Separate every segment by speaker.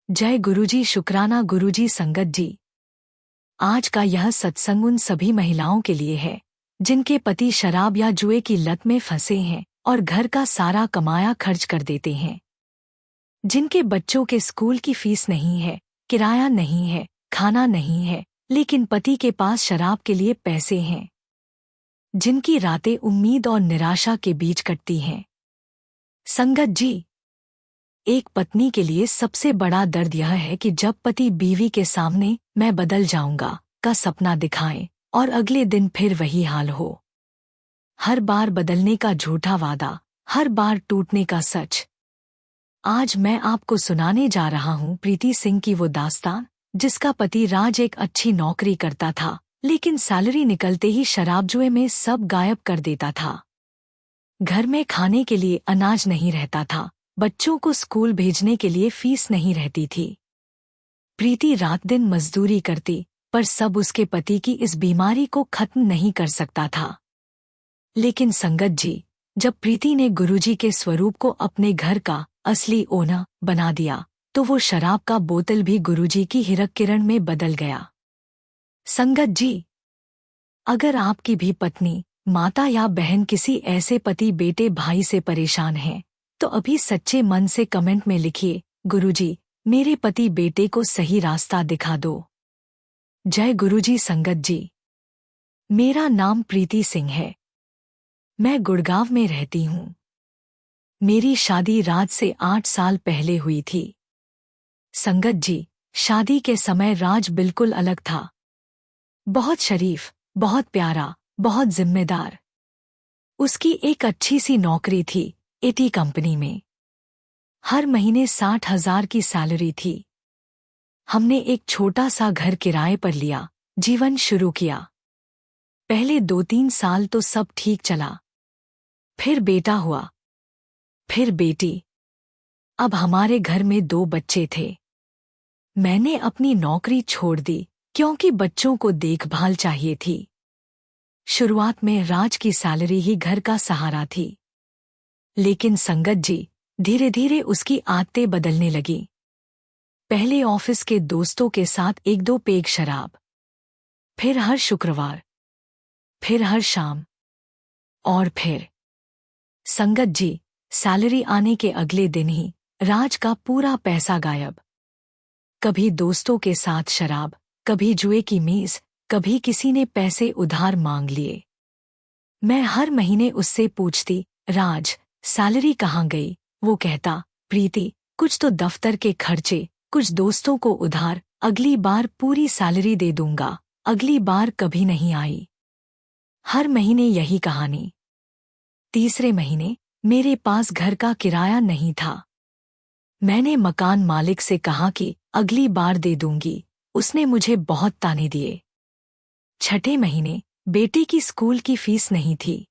Speaker 1: जय गुरुजी, शुक्राना गुरुजी। संगत जी, आज का यह सत्संग उन सभी महिलाओं के लिए है जिनके पति शराब या जुए की लत में फंसे हैं और घर का सारा कमाया खर्च कर देते हैं, जिनके बच्चों के स्कूल की फीस नहीं है, किराया नहीं है, खाना नहीं है, लेकिन पति के पास शराब के लिए पैसे हैं, जिनकी रातें उम्मीद और निराशा के बीच कटती हैं। संगत जी, एक पत्नी के लिए सबसे बड़ा दर्द यह है कि जब पति बीवी के सामने मैं बदल जाऊंगा का सपना दिखाएं और अगले दिन फिर वही हाल हो। हर बार बदलने का झूठा वादा, हर बार टूटने का सच। आज मैं आपको सुनाने जा रहा हूं प्रीति सिंह की वो दास्तान, जिसका पति राज एक अच्छी नौकरी करता था, लेकिन सैलरी निकलते ही शराब जुए में सब गायब कर देता था। घर में खाने के लिए अनाज नहीं रहता था, बच्चों को स्कूल भेजने के लिए फीस नहीं रहती थी। प्रीति रात दिन मजदूरी करती, पर सब उसके पति की इस बीमारी को खत्म नहीं कर सकता था। लेकिन संगत जी, जब प्रीति ने गुरुजी के स्वरूप को अपने घर का असली ओनर बना दिया, तो वो शराब का बोतल भी गुरुजी की हिरक किरण में बदल गया। संगत जी, अगर आपकी भी पत्नी, माता या बहन किसी ऐसे पति, बेटे, भाई से परेशान है, तो अभी सच्चे मन से कमेंट में लिखिए, गुरुजी, मेरे पति बेटे को सही रास्ता दिखा दो। जय गुरुजी। संगत जी, मेरा नाम प्रीति सिंह है। मैं गुड़गांव में रहती हूँ। मेरी शादी राज से 8 साल पहले हुई थी। संगत जी, शादी के समय राज बिल्कुल अलग था। बहुत शरीफ, बहुत प्यारा, बहुत जिम्मेदार। उसकी एक अच्छी सी नौकरी थी, एटी कंपनी में। हर महीने 60,000 की सैलरी थी। हमने एक छोटा सा घर किराए पर लिया, जीवन शुरू किया। पहले 2-3 साल तो सब ठीक चला। फिर बेटा हुआ, फिर बेटी। अब हमारे घर में 2 बच्चे थे। मैंने अपनी नौकरी छोड़ दी क्योंकि बच्चों को देखभाल चाहिए थी। शुरुआत में राज की सैलरी ही घर का सहारा थी, लेकिन संगत जी, धीरे धीरे उसकी आदतें बदलने लगी। पहले ऑफिस के दोस्तों के साथ 1-2 पेग शराब, फिर हर शुक्रवार, फिर हर शाम, और फिर संगत जी, सैलरी आने के अगले दिन ही राज का पूरा पैसा गायब। कभी दोस्तों के साथ शराब, कभी जुए की मेज, कभी किसी ने पैसे उधार मांग लिए। मैं हर महीने उससे पूछती, राज, सैलरी कहाँ गई? वो कहता, प्रीति, कुछ तो दफ्तर के खर्चे, कुछ दोस्तों को उधार, अगली बार पूरी सैलरी दे दूंगा। अगली बार कभी नहीं आई। हर महीने यही कहानी। तीसरे महीने मेरे पास घर का किराया नहीं था। मैंने मकान मालिक से कहा कि अगली बार दे दूंगी। उसने मुझे बहुत ताने दिए। छठे महीने बेटे की स्कूल की फीस नहीं थी।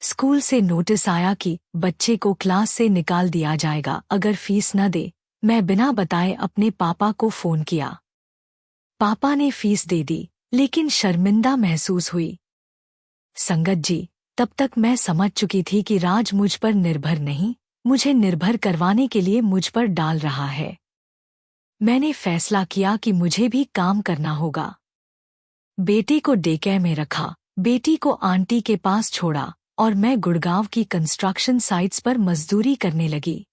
Speaker 1: स्कूल से नोटिस आया कि बच्चे को क्लास से निकाल दिया जाएगा अगर फीस न दे। मैं बिना बताए अपने पापा को फोन किया। पापा ने फीस दे दी, लेकिन शर्मिंदा महसूस हुई। संगत जी, तब तक मैं समझ चुकी थी कि राज मुझ पर निर्भर नहीं, मुझे निर्भर करवाने के लिए मुझ पर डाल रहा है। मैंने फैसला किया कि मुझे भी काम करना होगा। बेटे को डे केयर में रखा, बेटी को आंटी के पास छोड़ा और मैं गुड़गांव की कंस्ट्रक्शन साइट्स पर मजदूरी करने लगी।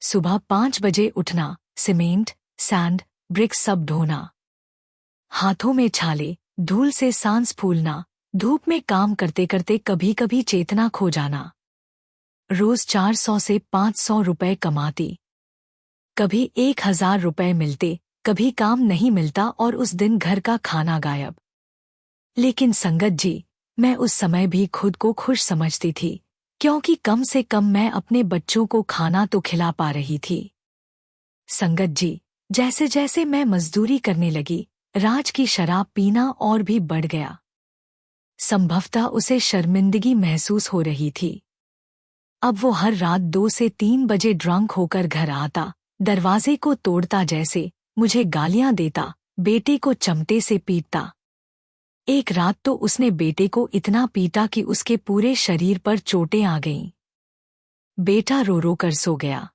Speaker 1: सुबह 5 बजे उठना, सीमेंट, सैंड, ब्रिक्स सब ढोना। हाथों में छाले, धूल से सांस फूलना, धूप में काम करते करते कभी कभी चेतना खो जाना। रोज 400 से 500 रुपए कमाती। कभी 1,000 रुपए मिलते, कभी काम नहीं मिलता और उस दिन घर का खाना गायब। लेकिन संगत जी, मैं उस समय भी खुद को खुश समझती थी, क्योंकि कम से कम मैं अपने बच्चों को खाना तो खिला पा रही थी। संगत जी, जैसे जैसे मैं मजदूरी करने लगी, राज की शराब पीना और भी बढ़ गया। संभवतः उसे शर्मिंदगी महसूस हो रही थी। अब वो हर रात 2 से 3 बजे ड्रंक होकर घर आता, दरवाजे को तोड़ता, जैसे मुझे गालियां देता, बेटे को चमटे से पीटता। एक रात तो उसने बेटे को इतना पीटा कि उसके पूरे शरीर पर चोटें आ गईं। बेटा रो रो कर सो गया।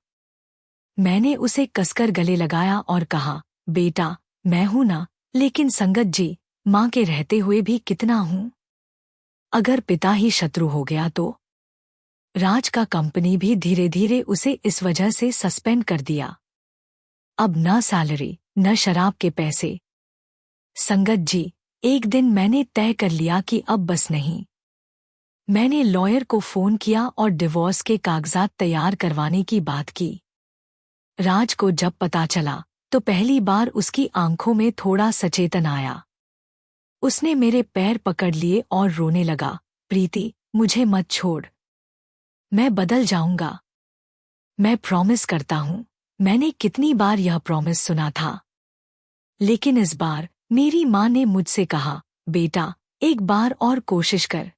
Speaker 1: मैंने उसे कसकर गले लगाया और कहा, बेटा, मैं हूं ना, लेकिन संगत जी, मां के रहते हुए भी कितना हूं। अगर पिता ही शत्रु हो गया तो? राज का कंपनी भी धीरे धीरे उसे इस वजह से सस्पेंड कर दिया। अब न सैलरी, न शराब के पैसे। संगत जी, एक दिन मैंने तय कर लिया कि अब बस नहीं। मैंने लॉयर को फोन किया और डिवोर्स के कागजात तैयार करवाने की बात की। राज को जब पता चला तो पहली बार उसकी आंखों में थोड़ा सचेतन आया। उसने मेरे पैर पकड़ लिए और रोने लगा, प्रीति, मुझे मत छोड़। मैं बदल जाऊंगा। मैं प्रॉमिस करता हूं। मैंने कितनी बार यह प्रॉमिस सुना था, लेकिन इस बार मेरी मां ने मुझसे कहा, बेटा, एक बार और कोशिश कर।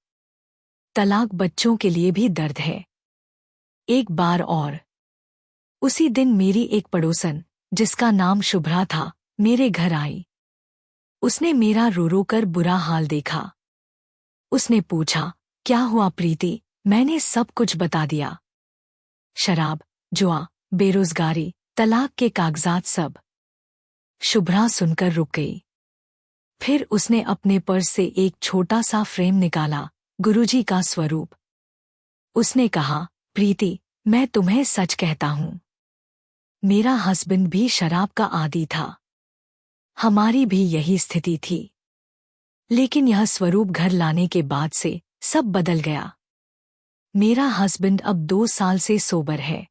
Speaker 1: तलाक बच्चों के लिए भी दर्द है। एक बार और। उसी दिन मेरी एक पड़ोसन, जिसका नाम शुभ्रा था, मेरे घर आई। उसने मेरा रो रो कर बुरा हाल देखा। उसने पूछा, क्या हुआ प्रीति? मैंने सब कुछ बता दिया। शराब, जुआ, बेरोजगारी, तलाक के कागजात, सब। शुभ्रा सुनकर रुक गई। फिर उसने अपने पर्स से एक छोटा सा फ्रेम निकाला, गुरुजी का स्वरूप। उसने कहा, प्रीति, मैं तुम्हें सच कहता हूं। मेरा हस्बैंड भी शराब का आदी था। हमारी भी यही स्थिति थी। लेकिन यह स्वरूप घर लाने के बाद से सब बदल गया। मेरा हस्बैंड अब 2 साल से सोबर है।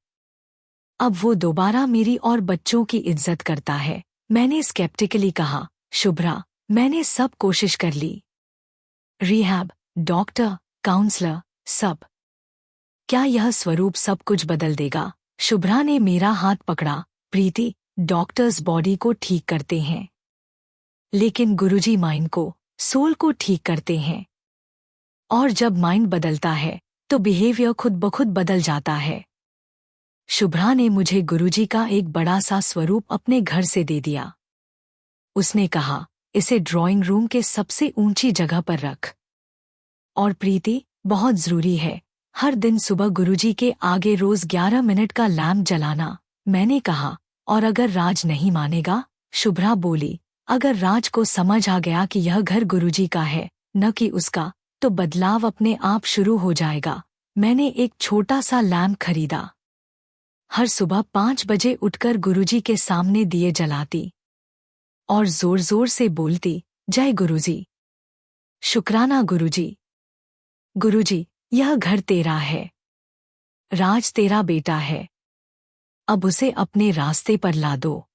Speaker 1: अब वो दोबारा मेरी और बच्चों की इज्जत करता है। मैंने स्केप्टिकली कहा, शुभ्रा, मैंने सब कोशिश कर ली। रिहैब, डॉक्टर, काउंसलर, सब। क्या यह स्वरूप सब कुछ बदल देगा? शुभ्रा ने मेरा हाथ पकड़ा, प्रीति, डॉक्टर्स बॉडी को ठीक करते हैं, लेकिन गुरुजी माइंड को, सोल को ठीक करते हैं। और जब माइंड बदलता है तो बिहेवियर खुद ब खुद बदल जाता है। शुभ्रा ने मुझे गुरुजी का एक बड़ा सा स्वरूप अपने घर से दे दिया। उसने कहा, इसे ड्राइंग रूम के सबसे ऊंची जगह पर रख। और प्रीति, बहुत जरूरी है, हर दिन सुबह गुरुजी के आगे रोज 11 मिनट का लैंप जलाना। मैंने कहा, और अगर राज नहीं मानेगा? शुभ्रा बोली, अगर राज को समझ आ गया कि यह घर गुरुजी का है, न कि उसका, तो बदलाव अपने आप शुरू हो जाएगा। मैंने एक छोटा सा लैंप खरीदा। हर सुबह 5 बजे उठकर गुरुजी के सामने दिए जलाती और जोर जोर से बोलती, जय गुरुजी, शुक्राना गुरुजी। गुरुजी, यह घर तेरा है। राज तेरा बेटा है। अब उसे अपने रास्ते पर ला दो।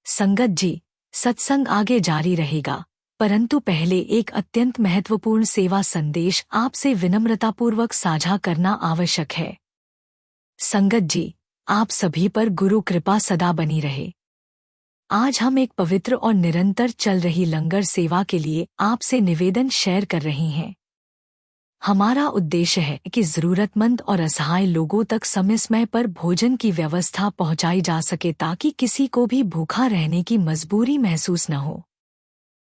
Speaker 1: संगत जी, सत्संग आगे जारी रहेगा, परंतु पहले एक अत्यंत महत्वपूर्ण सेवा संदेश आपसे विनम्रतापूर्वक साझा करना आवश्यक है। संगत जी, आप सभी पर गुरु कृपा सदा बनी रहे। आज हम एक पवित्र और निरंतर चल रही लंगर सेवा के लिए आपसे निवेदन शेयर कर रहे हैं। हमारा उद्देश्य है कि जरूरतमंद और असहाय लोगों तक समय समय पर भोजन की व्यवस्था पहुंचाई जा सके, ताकि किसी को भी भूखा रहने की मजबूरी महसूस न हो।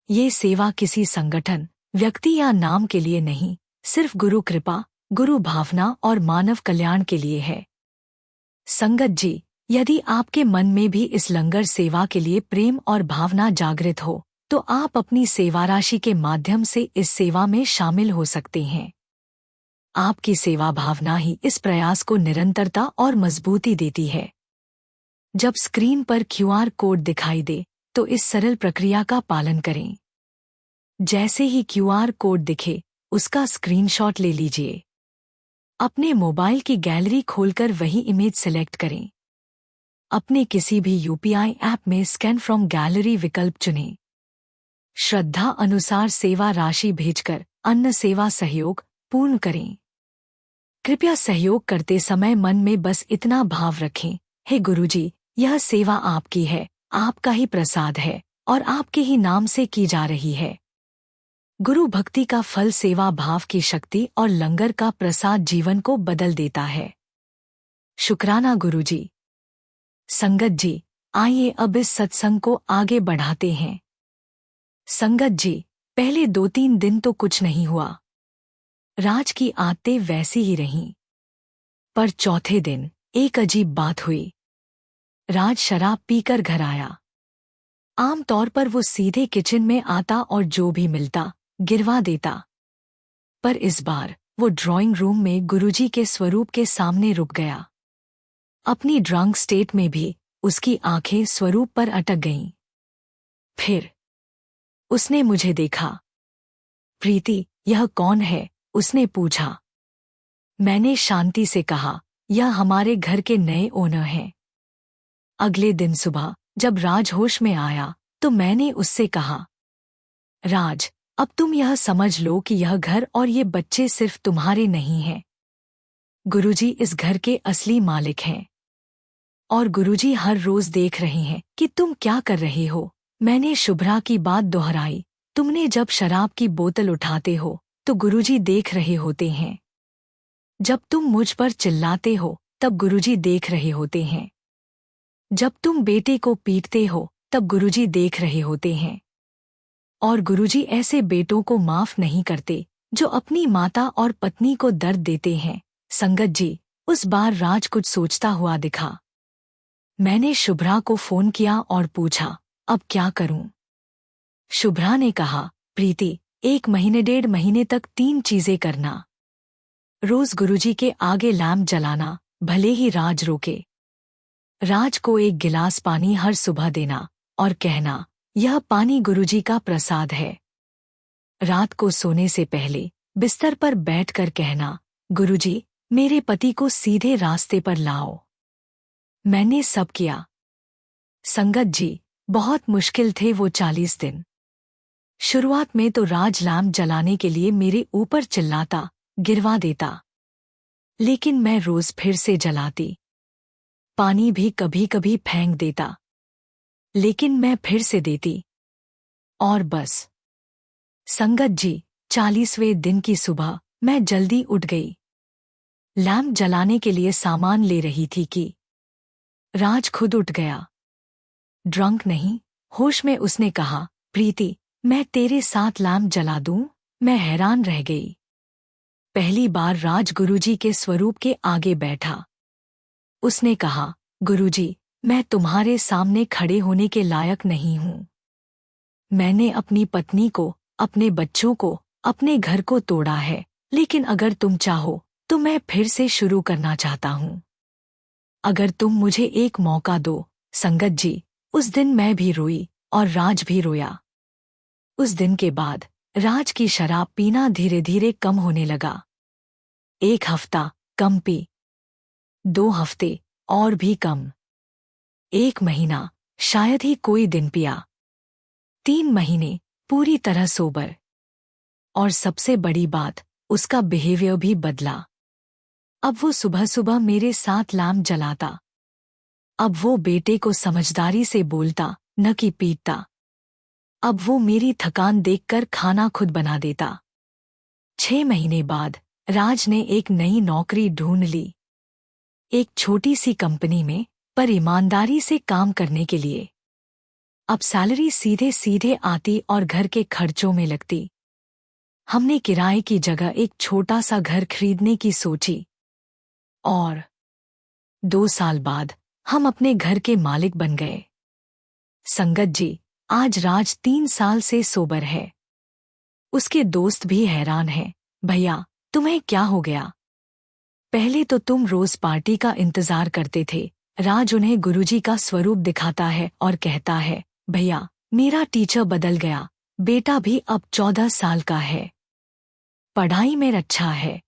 Speaker 1: ये सेवा किसी संगठन, व्यक्ति या नाम के लिए नहीं, सिर्फ गुरु कृपा, गुरु भावना और मानव कल्याण के लिए है। संगत जी, यदि आपके मन में भी इस लंगर सेवा के लिए प्रेम और भावना जागृत हो, तो आप अपनी सेवा राशि के माध्यम से इस सेवा में शामिल हो सकते हैं। आपकी सेवा भावना ही इस प्रयास को निरंतरता और मजबूती देती है। जब स्क्रीन पर QR कोड दिखाई दे, तो इस सरल प्रक्रिया का पालन करें। जैसे ही QR कोड दिखे, उसका स्क्रीनशॉट ले लीजिए। अपने मोबाइल की गैलरी खोलकर वही इमेज सिलेक्ट करें। अपने किसी भी UPI ऐप में स्कैन फ्रॉम गैलरी विकल्प चुनें। श्रद्धा अनुसार सेवा राशि भेजकर अन्न सेवा सहयोग पूर्ण करें। कृपया सहयोग करते समय मन में बस इतना भाव रखें, हे गुरुजी, यह सेवा आपकी है, आपका ही प्रसाद है और आपके ही नाम से की जा रही है। गुरु भक्ति का फल सेवा भाव की शक्ति और लंगर का प्रसाद जीवन को बदल देता है। शुक्राना गुरुजी। संगत जी, आइए अब इस सत्संग को आगे बढ़ाते हैं। संगत जी, पहले 2-3 दिन तो कुछ नहीं हुआ। राज की आदतें वैसी ही रहीं। पर चौथे दिन एक अजीब बात हुई। राज शराब पीकर घर आया। आमतौर पर वो सीधे किचन में आता और जो भी मिलता गिरवा देता, पर इस बार वो ड्राइंग रूम में गुरुजी के स्वरूप के सामने रुक गया। अपनी ड्रंक स्टेट में भी उसकी आंखें स्वरूप पर अटक गईं। फिर उसने मुझे देखा। प्रीति, यह कौन है? उसने पूछा। मैंने शांति से कहा, यह हमारे घर के नए ओनर हैं। अगले दिन सुबह जब राज होश में आया तो मैंने उससे कहा, राज, अब तुम यह समझ लो कि यह घर और ये बच्चे सिर्फ तुम्हारे नहीं हैं। गुरुजी इस घर के असली मालिक हैं। और गुरुजी हर रोज देख रहे हैं कि तुम क्या कर रहे हो। मैंने शुभ्रा की बात दोहराई। तुमने जब शराब की बोतल उठाते हो तो गुरुजी देख रहे होते हैं। जब तुम मुझ पर चिल्लाते हो तब गुरुजी देख रहे होते हैं। जब तुम बेटे को पीटते हो तब गुरुजी देख रहे होते हैं। और गुरुजी ऐसे बेटों को माफ नहीं करते जो अपनी माता और पत्नी को दर्द देते हैं। संगत जी, उस बार राज कुछ सोचता हुआ दिखा। मैंने शुभ्रा को फोन किया और पूछा, अब क्या करूं? शुभ्रा ने कहा, प्रीति, 1 महीने 1.5 महीने तक 3 चीजें करना। रोज गुरुजी के आगे लैंप जलाना, भले ही राज रोके। राज को 1 गिलास पानी हर सुबह देना और कहना, यह पानी गुरुजी का प्रसाद है। रात को सोने से पहले बिस्तर पर बैठकर कहना, गुरुजी, मेरे पति को सीधे रास्ते पर लाओ। मैंने सब किया। संगत जी, बहुत मुश्किल थे वो 40 दिन। शुरुआत में तो राज लैंप जलाने के लिए मेरे ऊपर चिल्लाता, गिरवा देता। लेकिन मैं रोज फिर से जलाती। पानी भी कभी कभी फेंक देता, लेकिन मैं फिर से देती। और बस। संगत जी, 40वें दिन की सुबह मैं जल्दी उठ गई। लैंप जलाने के लिए सामान ले रही थी कि राज खुद उठ गया। ड्रंक नहीं, होश में उसने कहा, प्रीति, मैं तेरे साथ लैंप जला दूं? मैं हैरान रह गई। पहली बार राज गुरुजी के स्वरूप के आगे बैठा। उसने कहा, गुरुजी, मैं तुम्हारे सामने खड़े होने के लायक नहीं हूं। मैंने अपनी पत्नी को, अपने बच्चों को, अपने घर को तोड़ा है, लेकिन अगर तुम चाहो तो मैं फिर से शुरू करना चाहता हूं। अगर तुम मुझे एक मौका दो। संगत जी, उस दिन मैं भी रोई और राज भी रोया। उस दिन के बाद राज की शराब पीना धीरे धीरे कम होने लगा। 1 हफ्ता कम पी, 2 हफ्ते और भी कम, 1 महीना शायद ही कोई दिन पिया, 3 महीने पूरी तरह सोबर। और सबसे बड़ी बात, उसका बिहेवियर भी बदला। अब वो सुबह सुबह मेरे साथ लैंप जलाता। अब वो बेटे को समझदारी से बोलता, न कि पीटता। अब वो मेरी थकान देखकर खाना खुद बना देता। 6 महीने बाद राज ने एक नई नौकरी ढूंढ ली। एक छोटी सी कंपनी में, पर ईमानदारी से काम करने के लिए। अब सैलरी सीधे सीधे आती और घर के खर्चों में लगती। हमने किराए की जगह एक छोटा सा घर खरीदने की सोची। और 2 साल बाद हम अपने घर के मालिक बन गए। संगत जी, आज राज 3 साल से सोबर है। उसके दोस्त भी हैरान हैं, भैया, तुम्हें क्या हो गया? पहले तो तुम रोज पार्टी का इंतजार करते थे। राज उन्हें गुरुजी का स्वरूप दिखाता है और कहता है, भैया, मेरा टीचर बदल गया, बेटा भी अब 14 साल का है, पढ़ाई में अच्छा है।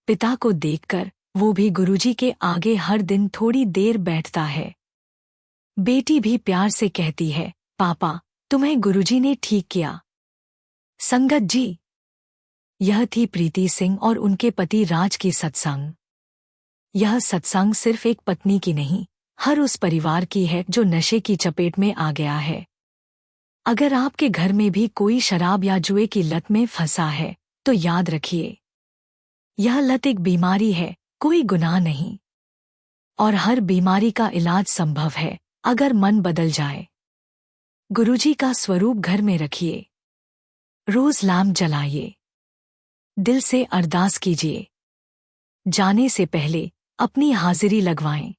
Speaker 1: पिता को देखकर वो भी गुरुजी के आगे हर दिन थोड़ी देर बैठता है। बेटी भी प्यार से कहती है, पापा, तुम्हें गुरुजी ने ठीक किया। संगत जी, यह थी प्रीति सिंह और उनके पति राज की सत्संग। यह सत्संग सिर्फ एक पत्नी की नहीं, हर उस परिवार की है जो नशे की चपेट में आ गया है। अगर आपके घर में भी कोई शराब या जुए की लत में फंसा है तो याद रखिए, यह लत एक बीमारी है, कोई गुनाह नहीं। और हर बीमारी का इलाज संभव है अगर मन बदल जाए। गुरुजी का स्वरूप घर में रखिए। रोज लैंप जलाइए। दिल से अरदास कीजिए। जाने से पहले अपनी हाजिरी लगवाएं।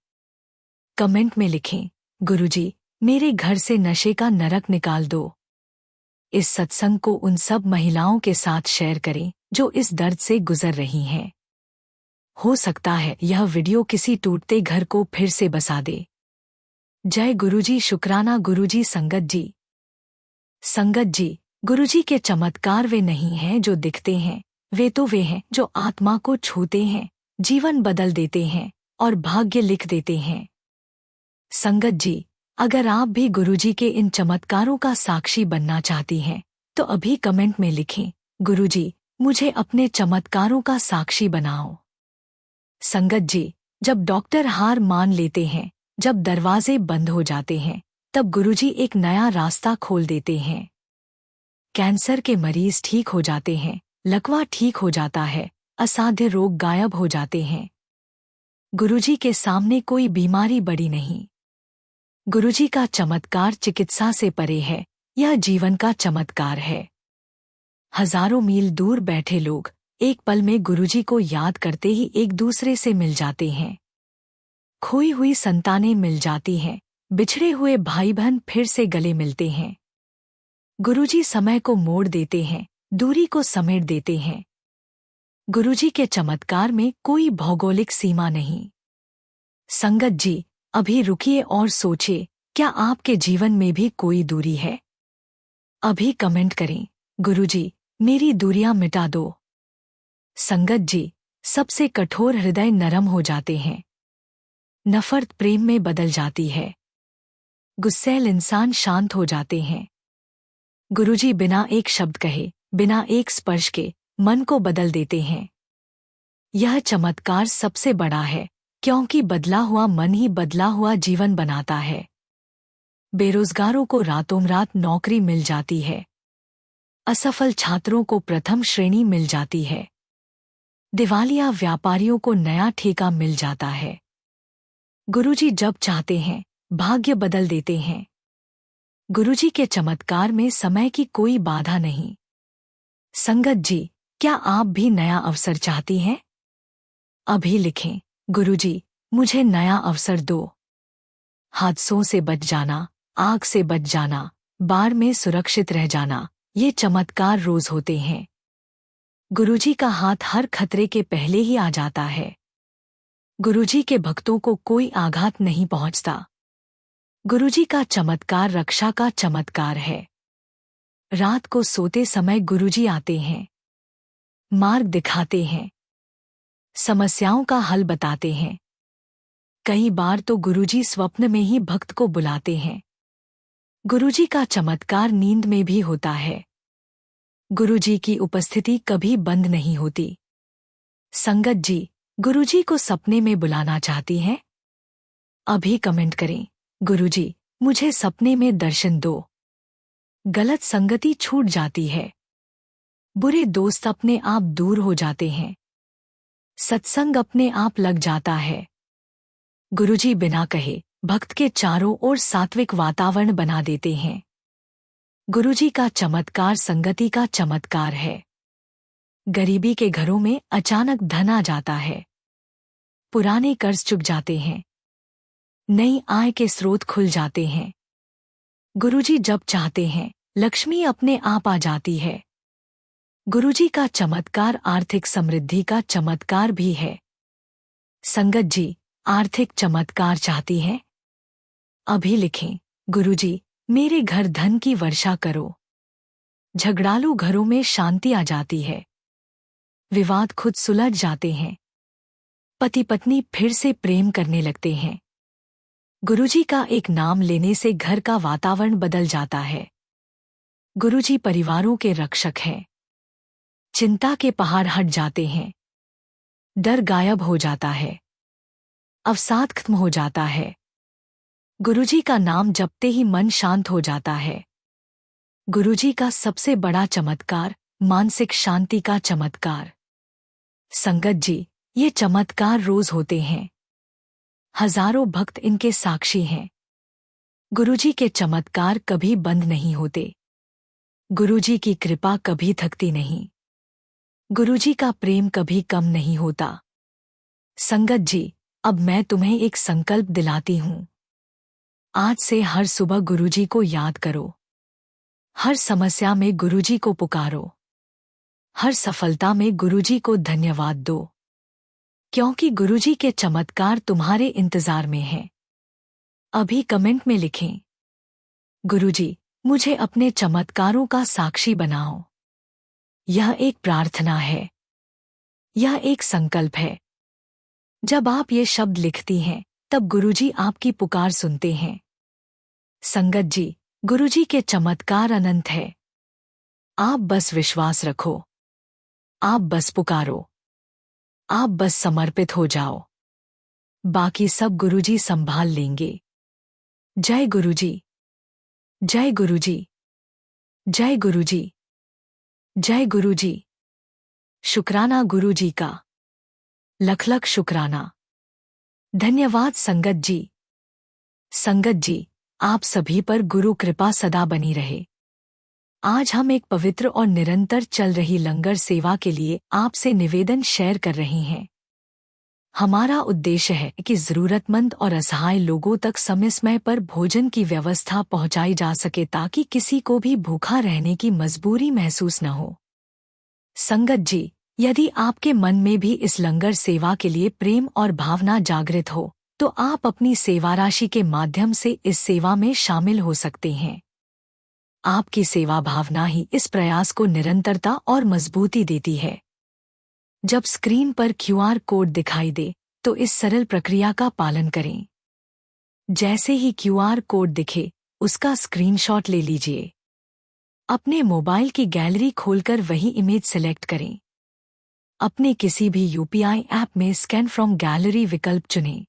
Speaker 1: कमेंट में लिखें, गुरुजी, मेरे घर से नशे का नरक निकाल दो। इस सत्संग को उन सब महिलाओं के साथ शेयर करें जो इस दर्द से गुजर रही हैं। हो सकता है यह वीडियो किसी टूटते घर को फिर से बसा दे। जय गुरुजी। शुक्राना गुरुजी। संगत जी, संगत जी, गुरुजी के चमत्कार वे नहीं हैं जो दिखते हैं, वे हैं जो आत्मा को छूते हैं, जीवन बदल देते हैं और भाग्य लिख देते हैं। संगत जी, अगर आप भी गुरुजी के इन चमत्कारों का साक्षी बनना चाहती हैं, तो अभी कमेंट में लिखें, गुरुजी, मुझे अपने चमत्कारों का साक्षी बनाओ। संगत जी, जब डॉक्टर हार मान लेते हैं, जब दरवाजे बंद हो जाते हैं, तब गुरुजी एक नया रास्ता खोल देते हैं। कैंसर के मरीज ठीक हो जाते हैं, लकवा ठीक हो जाता है, असाध्य रोग गायब हो जाते हैं। गुरुजी के सामने कोई बीमारी बड़ी नहीं। गुरुजी का चमत्कार चिकित्सा से परे है, यह जीवन का चमत्कार है। हजारों मील दूर बैठे लोग एक पल में गुरुजी को याद करते ही एक दूसरे से मिल जाते हैं। खोई हुई संतानें मिल जाती हैं, बिछड़े हुए भाई बहन फिर से गले मिलते हैं। गुरुजी समय को मोड़ देते हैं, दूरी को समेट देते हैं। गुरुजी के चमत्कार में कोई भौगोलिक सीमा नहीं। संगत जी, अभी रुकिए और सोचिए, क्या आपके जीवन में भी कोई दूरी है? अभी कमेंट करें, गुरुजी, मेरी दूरियां मिटा दो। संगत जी, सबसे कठोर हृदय नरम हो जाते हैं। नफरत प्रेम में बदल जाती है। गुस्सैल इंसान शांत हो जाते हैं। गुरुजी बिना एक शब्द कहे, बिना एक स्पर्श के मन को बदल देते हैं। यह चमत्कार सबसे बड़ा है, क्योंकि बदला हुआ मन ही बदला हुआ जीवन बनाता है। बेरोजगारों को रातों रात नौकरी मिल जाती है। असफल छात्रों को प्रथम श्रेणी मिल जाती है। दिवालिया व्यापारियों को नया ठेका मिल जाता है। गुरुजी जब चाहते हैं, भाग्य बदल देते हैं। गुरुजी के चमत्कार में समय की कोई बाधा नहीं। संगत जी, क्या आप भी नया अवसर चाहती हैं? अभी लिखें, गुरुजी, मुझे नया अवसर दो। हादसों से बच जाना, आग से बच जाना, बाढ़ में सुरक्षित रह जाना, ये चमत्कार रोज होते हैं। गुरुजी का हाथ हर खतरे के पहले ही आ जाता है। गुरुजी के भक्तों को कोई आघात नहीं पहुंचता। गुरुजी का चमत्कार रक्षा का चमत्कार है। रात को सोते समय गुरुजी आते हैं, मार्ग दिखाते हैं, समस्याओं का हल बताते हैं। कई बार तो गुरुजी स्वप्न में ही भक्त को बुलाते हैं। गुरुजी का चमत्कार नींद में भी होता है। गुरुजी की उपस्थिति कभी बंद नहीं होती। संगत जी, गुरुजी को सपने में बुलाना चाहती हैं? अभी कमेंट करें, गुरुजी, मुझे सपने में दर्शन दो। गलत संगति छूट जाती है। बुरे दोस्त अपने आप दूर हो जाते हैं। सत्संग अपने आप लग जाता है। गुरुजी बिना कहे भक्त के चारों ओर सात्विक वातावरण बना देते हैं। गुरुजी का चमत्कार संगति का चमत्कार है। गरीबी के घरों में अचानक धन आ जाता है। पुराने कर्ज चुक जाते हैं। नई आय के स्रोत खुल जाते हैं। गुरुजी जब चाहते हैं, लक्ष्मी अपने आप आ जाती है। गुरुजी का चमत्कार आर्थिक समृद्धि का चमत्कार भी है। संगत जी, आर्थिक चमत्कार चाहती हैं? अभी लिखें, गुरुजी, मेरे घर धन की वर्षा करो। झगड़ालू घरों में शांति आ जाती है। विवाद खुद सुलझ जाते हैं। पति पत्नी फिर से प्रेम करने लगते हैं। गुरुजी का एक नाम लेने से घर का वातावरण बदल जाता है। गुरुजी परिवारों के रक्षक हैं। चिंता के पहाड़ हट जाते हैं। डर गायब हो जाता है। अवसाद खत्म हो जाता है। गुरुजी का नाम जपते ही मन शांत हो जाता है। गुरुजी का सबसे बड़ा चमत्कार मानसिक शांति का चमत्कार। संगत जी, ये चमत्कार रोज होते हैं। हजारों भक्त इनके साक्षी हैं। गुरुजी के चमत्कार कभी बंद नहीं होते। गुरुजी की कृपा कभी थकती नहीं। गुरुजी का प्रेम कभी कम नहीं होता। संगत जी, अब मैं तुम्हें एक संकल्प दिलाती हूँ। आज से हर सुबह गुरुजी को याद करो। हर समस्या में गुरुजी को पुकारो। हर सफलता में गुरुजी को धन्यवाद दो, क्योंकि गुरुजी के चमत्कार तुम्हारे इंतजार में हैं। अभी कमेंट में लिखें, गुरुजी, मुझे अपने चमत्कारों का साक्षी बनाओ। यह एक प्रार्थना है, यह एक संकल्प है। जब आप ये शब्द लिखती हैं, तब गुरुजी आपकी पुकार सुनते हैं। संगत जी, गुरुजी के चमत्कार अनंत है। आप बस विश्वास रखो, आप बस पुकारो, आप बस समर्पित हो जाओ। बाकी सब गुरुजी संभाल लेंगे। जय गुरुजी, जय गुरुजी, जय गुरुजी, जय गुरुजी। शुक्राना गुरुजी का, लख लख शुक्राना। धन्यवाद संगत जी। संगत जी, आप सभी पर गुरु कृपा सदा बनी रहे। आज हम एक पवित्र और निरंतर चल रही लंगर सेवा के लिए आपसे निवेदन शेयर कर रहे हैं। हमारा उद्देश्य है कि जरूरतमंद और असहाय लोगों तक समय समय पर भोजन की व्यवस्था पहुंचाई जा सके, ताकि किसी को भी भूखा रहने की मजबूरी महसूस न हो। संगत जी, यदि आपके मन में भी इस लंगर सेवा के लिए प्रेम और भावना जागृत हो, तो आप अपनी सेवा राशि के माध्यम से इस सेवा में शामिल हो सकते हैं। आपकी सेवा भावना ही इस प्रयास को निरंतरता और मजबूती देती है। जब स्क्रीन पर क्यूआर कोड दिखाई दे, तो इस सरल प्रक्रिया का पालन करें। जैसे ही क्यूआर कोड दिखे, उसका स्क्रीनशॉट ले लीजिए। अपने मोबाइल की गैलरी खोलकर वही इमेज सेलेक्ट करें। अपने किसी भी यूपीआई ऐप में स्कैन फ्रॉम गैलरी विकल्प चुनें।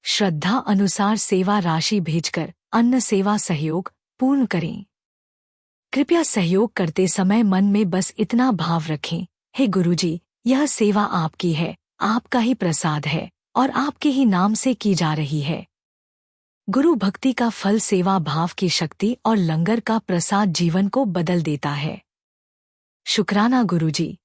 Speaker 1: श्रद्धा अनुसार सेवा राशि भेजकर अन्न सेवा सहयोग पूर्ण करें। कृपया सहयोग करते समय मन में बस इतना भाव रखें, हे गुरुजी, यह सेवा आपकी है, आपका ही प्रसाद है और आपके ही नाम से की जा रही है। गुरु भक्ति का फल सेवा भाव की शक्ति और लंगर का प्रसाद जीवन को बदल देता है। शुक्राना गुरुजी।